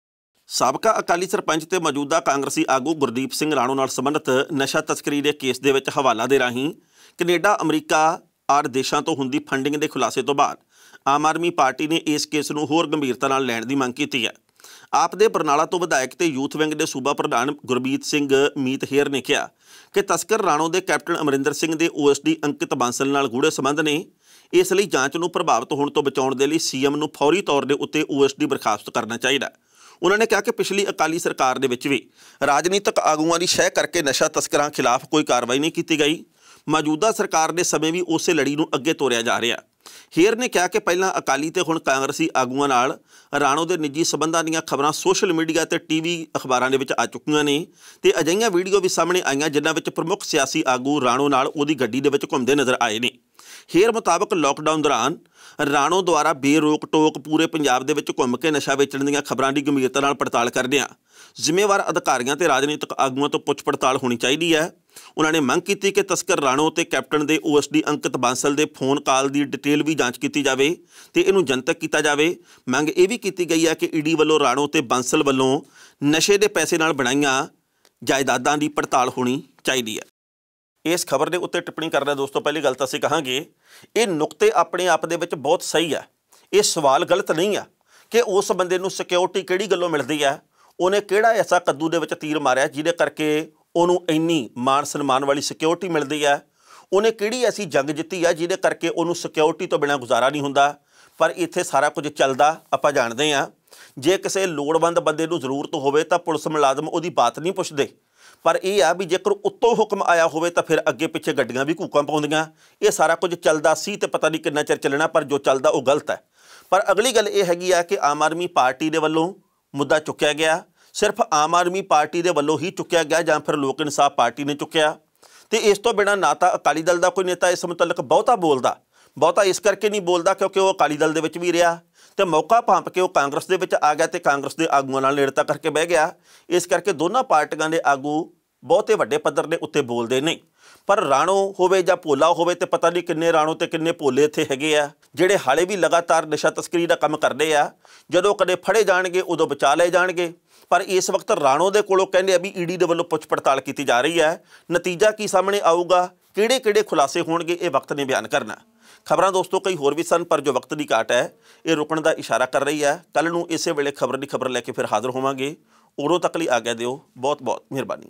ਸਾਬਕਾ ਅਕਾਲੀ ਸਰਪੰਚ ਤੇ ਮੌਜੂਦਾ ਕਾਂਗਰਸੀ ਆਗੂ ਗੁਰਦੀਪ ਸਿੰਘ ਰਾਣੋ ਨਾਲ ਸੰਬੰਧਿਤ ਨਸ਼ਾ ਤਸਕਰੀ ਦੇ ਕੇਸ ਦੇ ਵਿੱਚ ਹਵਾਲਾ ਦੇ ਰਾਹੀਂ ਕੈਨੇਡਾ, ਅਮਰੀਕਾ ਆਦਿ ਦੇਸ਼ਾਂ ਤੋਂ ਹੁੰਦੀ ਫੰਡਿੰਗ ਦੇ ਖੁਲਾਸੇ ਤੋਂ ਬਾਅਦ ਆਮ ਆਦਮੀ ਪਾਰਟੀ ਨੇ ਇਸ ਕੇਸ ਨੂੰ ਹੋਰ ਗੰਭੀਰਤਾ ਨਾਲ ਲੈਣ ਦੀ ਮੰਗ ਕੀਤੀ ਹੈ। ਆਪ ਦੇ ਬਰਨਾਲਾ ਤੋਂ ਵਿਧਾਇਕ ਤੇ ਯੂਥ ਵਿੰਗ ਦੇ ਸੂਬਾ ਪ੍ਰਧਾਨ ਗੁਰਬੀਤ ਸਿੰਘ ਮੀਤ ਹੇਰ ਨੇ ਕਿਹਾ ਕਿ ਤਸਕਰ ਰਾਣੋ ਦੇ ਕੈਪਟਨ ਅਮਰਿੰਦਰ ਸਿੰਘ ਦੇ OSD ਅੰਕਿਤ ਬਾਂਸਲ ਨਾਲ ਗੂੜੇ ਸੰਬੰਧ ਨੇ। ਇਸ ਲਈ ਜਾਂਚ ਨੂੰ ਪ੍ਰਭਾਵਿਤ ਹੋਣ ਤੋਂ ਬਚਾਉਣ ਦੇ ਲਈ CM ਨੂੰ ਫੌਰੀ ਤੌਰ ਦੇ ਉੱਤੇ OSD ਬਰਖਾਸਤ ਕਰਨਾ ਚਾਹੀਦਾ। ਉਹਨਾਂ ਨੇ ਕਿਹਾ ਕਿ ਪਿਛਲੀ ਅਕਾਲੀ ਸਰਕਾਰ ਦੇ ਵਿੱਚ ਵੀ ਰਾਜਨੀਤਿਕ ਆਗੂਆਂ ਦੀ ਸ਼ਹਿ ਕਰਕੇ ਨਸ਼ਾ ਤਸਕਰਾਂ ਖਿਲਾਫ ਕੋਈ ਕਾਰਵਾਈ ਨਹੀਂ ਕੀਤੀ ਗਈ। ਮੌਜੂਦਾ ਸਰਕਾਰ ਦੇ ਸਮੇਂ ਵੀ ਉਸੇ ਲੜੀ ਨੂੰ ਅੱਗੇ ਤੋਰਿਆ ਜਾ ਰਿਹਾ। ਹੇਰ ਨੇ ਕਿਹਾ ਕਿ ਪਹਿਲਾਂ ਅਕਾਲੀ ਤੇ ਹੁਣ ਕਾਂਗਰਸੀ ਆਗੂਆਂ ਨਾਲ ਰਾਣੋ ਦੇ ਨਿੱਜੀ ਸਬੰਧਾਂ ਦੀਆਂ ਖਬਰਾਂ ਸੋਸ਼ਲ ਮੀਡੀਆ ਤੇ TV ਅਖਬਾਰਾਂ ਦੇ ਵਿੱਚ ਆ ਚੁੱਕੀਆਂ ਨੇ ਤੇ ਅਜਿਹੀਆਂ ਵੀਡੀਓ ਵੀ ਸਾਹਮਣੇ ਆਈਆਂ ਜਿਨ੍ਹਾਂ ਵਿੱਚ ਪ੍ਰਮੁੱਖ ਸਿਆਸੀ ਆਗੂ ਰਾਣੋ ਨਾਲ ਉਹਦੀ ਗੱਡੀ ਦੇ ਵਿੱਚ ਘੁੰਮਦੇ ਨਜ਼ਰ ਆਏ ਨੇ। ਹੇਰ ਮੁਤਾਬਕ ਲੋਕਡਾਊਨ ਦੌਰਾਨ ਰਾਣੋ ਦੁਆਰਾ ਬੇਰੋਕ ਟੋਕ ਪੂਰੇ ਪੰਜਾਬ ਦੇ ਵਿੱਚ ਘੁੰਮ ਕੇ ਨਸ਼ਾ ਵੇਚਣ ਦੀਆਂ ਖਬਰਾਂ ਦੀ ਗੰਭੀਰਤਾ ਨਾਲ ਪੜਤਾਲ ਕਰਦਿਆਂ ਜ਼ਿੰਮੇਵਾਰ ਅਧਿਕਾਰੀਆਂ ਤੇ ਰਾਜਨੀਤਿਕ ਆਗੂਆਂ ਤੋਂ ਪੁੱਛ ਪੜਤਾਲ ਹੋਣੀ ਚਾਹੀਦੀ ਹੈ। ਉਹਨਾਂ ਨੇ ਮੰਗ ਕੀਤੀ ਕਿ ਤਸਕਰ ਰਾਣੋ ਤੇ ਕੈਪਟਨ ਦੇ OSD ਅੰਕਿਤ ਬਾਂਸਲ ਦੇ ਫੋਨ ਕਾਲ ਦੀ ਡਿਟੇਲ ਵੀ ਜਾਂਚ ਕੀਤੀ ਜਾਵੇ ਤੇ ਇਹਨੂੰ ਜਨਤਕ ਕੀਤਾ ਜਾਵੇ। ਮੰਗ ਇਹ ਵੀ ਕੀਤੀ ਗਈ ਹੈ ਕਿ ED ਵੱਲੋਂ ਰਾਣੋ ਤੇ ਬਾਂਸਲ ਵੱਲੋਂ ਨਸ਼ੇ ਦੇ ਪੈਸੇ ਨਾਲ ਬਣਾਈਆਂ ਜਾਇਦਾਦਾਂ ਦੀ ਪੜਤਾਲ ਹੋਣੀ ਚਾਹੀਦੀ ਹੈ। ਇਸ ਖਬਰ ਦੇ ਉੱਤੇ ਟਿੱਪਣੀ ਕਰਦਾ ਦੋਸਤੋ, ਪਹਿਲੀ ਗੱਲ ਤਾਂ ਅਸੀਂ ਕਹਾਂਗੇ ਇਹ ਨੁਕਤੇ ਆਪਣੇ ਆਪ ਦੇ ਵਿੱਚ ਬਹੁਤ ਸਹੀ ਹੈ। ਇਹ ਸਵਾਲ ਗਲਤ ਨਹੀਂ ਆ ਕਿ ਉਸ ਬੰਦੇ ਨੂੰ ਸਿਕਿਉਰਿਟੀ ਕਿਹੜੀ ਗੱਲੋਂ ਮਿਲਦੀ ਹੈ, ਉਹਨੇ ਕਿਹੜਾ ਐਸਾ ਕੱਦੂ ਦੇ ਵਿੱਚ ਤੀਰ ਮਾਰਿਆ ਜਿਹਦੇ ਕਰਕੇ ਉਹਨੂੰ ਇੰਨੀ ਮਾਣ ਸਨਮਾਨ ਵਾਲੀ ਸਿਕਿਉਰਿਟੀ ਮਿਲਦੀ ਹੈ, ਉਹਨੇ ਕਿਹੜੀ ਐਸੀ ਜੰਗ ਜਿੱਤੀ ਹੈ ਜਿਹਦੇ ਕਰਕੇ ਉਹਨੂੰ ਸਿਕਿਉਰਿਟੀ ਤੋਂ ਬਿਨਾਂ ਗੁਜ਼ਾਰਾ ਨਹੀਂ ਹੁੰਦਾ। ਪਰ ਇੱਥੇ ਸਾਰਾ ਕੁਝ ਚੱਲਦਾ ਆਪਾਂ ਜਾਣਦੇ ਹਾਂ। ਜੇ ਕਿਸੇ ਲੋੜਵੰਦ ਬੰਦੇ ਨੂੰ ਜ਼ਰੂਰਤ ਹੋਵੇ ਤਾਂ ਪੁਲਿਸ ਮੁਲਾਜ਼ਮ ਉਹਦੀ ਬਾਤ ਨਹੀਂ ਪੁੱਛਦੇ, ਪਰ ਇਹ ਆ ਵੀ ਜੇਕਰ ਉੱਤੋਂ ਹੁਕਮ ਆਇਆ ਹੋਵੇ ਤਾਂ ਫਿਰ ਅੱਗੇ ਪਿੱਛੇ ਗੱਡੀਆਂ ਵੀ ਘੂਕਾਂ ਪਾਉਂਦੀਆਂ। ਇਹ ਸਾਰਾ ਕੁਝ ਚੱਲਦਾ ਸੀ ਤੇ ਪਤਾ ਨਹੀਂ ਕਿੰਨਾ ਚਿਰ ਚੱਲਣਾ, ਪਰ ਜੋ ਚੱਲਦਾ ਉਹ ਗਲਤ ਹੈ। ਪਰ ਅਗਲੀ ਗੱਲ ਇਹ ਹੈਗੀ ਆ ਕਿ ਆਮ ਆਦਮੀ ਪਾਰਟੀ ਦੇ ਵੱਲੋਂ ਮੁੱਦਾ ਚੁੱਕਿਆ ਗਿਆ, ਸਿਰਫ ਆਮ ਆਦਮੀ ਪਾਰਟੀ ਦੇ ਵੱਲੋਂ ਹੀ ਚੁੱਕਿਆ ਗਿਆ ਜਾਂ ਫਿਰ ਲੋਕ ਇਨਸਾਫ ਪਾਰਟੀ ਨੇ ਚੁੱਕਿਆ। ਤੇ ਇਸ ਤੋਂ ਬਿਨਾਂ ਨਾ ਤਾਂ ਅਕਾਲੀ ਦਲ ਦਾ ਕੋਈ ਨੇਤਾ ਇਸ ਮੁਤਲਕ ਬਹੁਤਾ ਇਸ ਕਰਕੇ ਨਹੀਂ ਬੋਲਦਾ ਕਿਉਂਕਿ ਉਹ ਅਕਾਲੀ ਦਲ ਦੇ ਵਿੱਚ ਵੀ ਰਿਹਾ ਤੇ ਮੌਕਾ ਭਾਂਪ ਕੇ ਉਹ ਕਾਂਗਰਸ ਦੇ ਵਿੱਚ ਆ ਗਿਆ ਤੇ ਕਾਂਗਰਸ ਦੇ ਆਗੂਆਂ ਨਾਲ ਨੇੜਤਾ ਕਰਕੇ ਬਹਿ ਗਿਆ। ਇਸ ਕਰਕੇ ਦੋਨਾਂ ਪਾਰਟੀਆਂ ਦੇ ਆਗੂ ਬਹੁਤੇ ਵੱਡੇ ਪੱਧਰ ਦੇ ਉੱਤੇ ਬੋਲਦੇ ਨਹੀਂ, ਪਰ ਰਾਣੋ ਹੋਵੇ ਜਾਂ ਭੋਲਾ ਹੋਵੇ ਤੇ ਪਤਾ ਨਹੀਂ ਕਿੰਨੇ ਰਾਣੋ ਤੇ ਕਿੰਨੇ ਭੋਲੇ ਇੱਥੇ ਹੈਗੇ ਆ ਜਿਹੜੇ ਹਾਲੇ ਵੀ ਲਗਾਤਾਰ ਨਸ਼ਾ ਤਸਕਰੀ ਦਾ ਕੰਮ ਕਰਦੇ ਆ। ਜਦੋਂ ਕਦੇ ਫੜੇ ਜਾਣਗੇ ਉਦੋਂ ਬਚਾ ਲਏ ਜਾਣਗੇ, ਪਰ ਇਸ ਵਕਤ ਰਾਣੋ ਦੇ ਕੋਲੋਂ ਕਹਿੰਦੇ ਆ ਵੀ ਈਡੀ ਦੇ ਵੱਲੋਂ ਪੁੱਛ ਪੜਤਾਲ ਕੀਤੀ ਜਾ ਰਹੀ ਹੈ। ਨਤੀਜਾ ਕੀ ਸਾਹਮਣੇ ਆਊਗਾ, ਕਿਹੜੇ ਖੁਲਾਸੇ ਹੋਣਗੇ, ਇਹ ਵਕਤ ਨੇ ਬਿਆਨ ਕਰਨਾ। ਖਬਰਾਂ ਦੋਸਤੋ ਕਈ ਹੋਰ ਵੀ ਸਨ, ਪਰ ਜੋ ਵਕਤ ਦੀ ਘਾਟ ਹੈ ਇਹ ਰੁਕਣ ਦਾ ਇਸ਼ਾਰਾ ਕਰ ਰਹੀ ਹੈ। ਕੱਲ੍ਹ ਨੂੰ ਇਸੇ ਵੇਲੇ ਖਬਰ ਦੀ ਖਬਰ ਲੈ ਕੇ ਫਿਰ ਹਾਜ਼ਰ ਹੋਵਾਂਗੇ। ਉਦੋਂ ਤੱਕ ਲਈ ਆਗਿਆ ਦਿਓ। ਬਹੁਤ ਬਹੁਤ ਮਿਹਰਬਾਨੀ।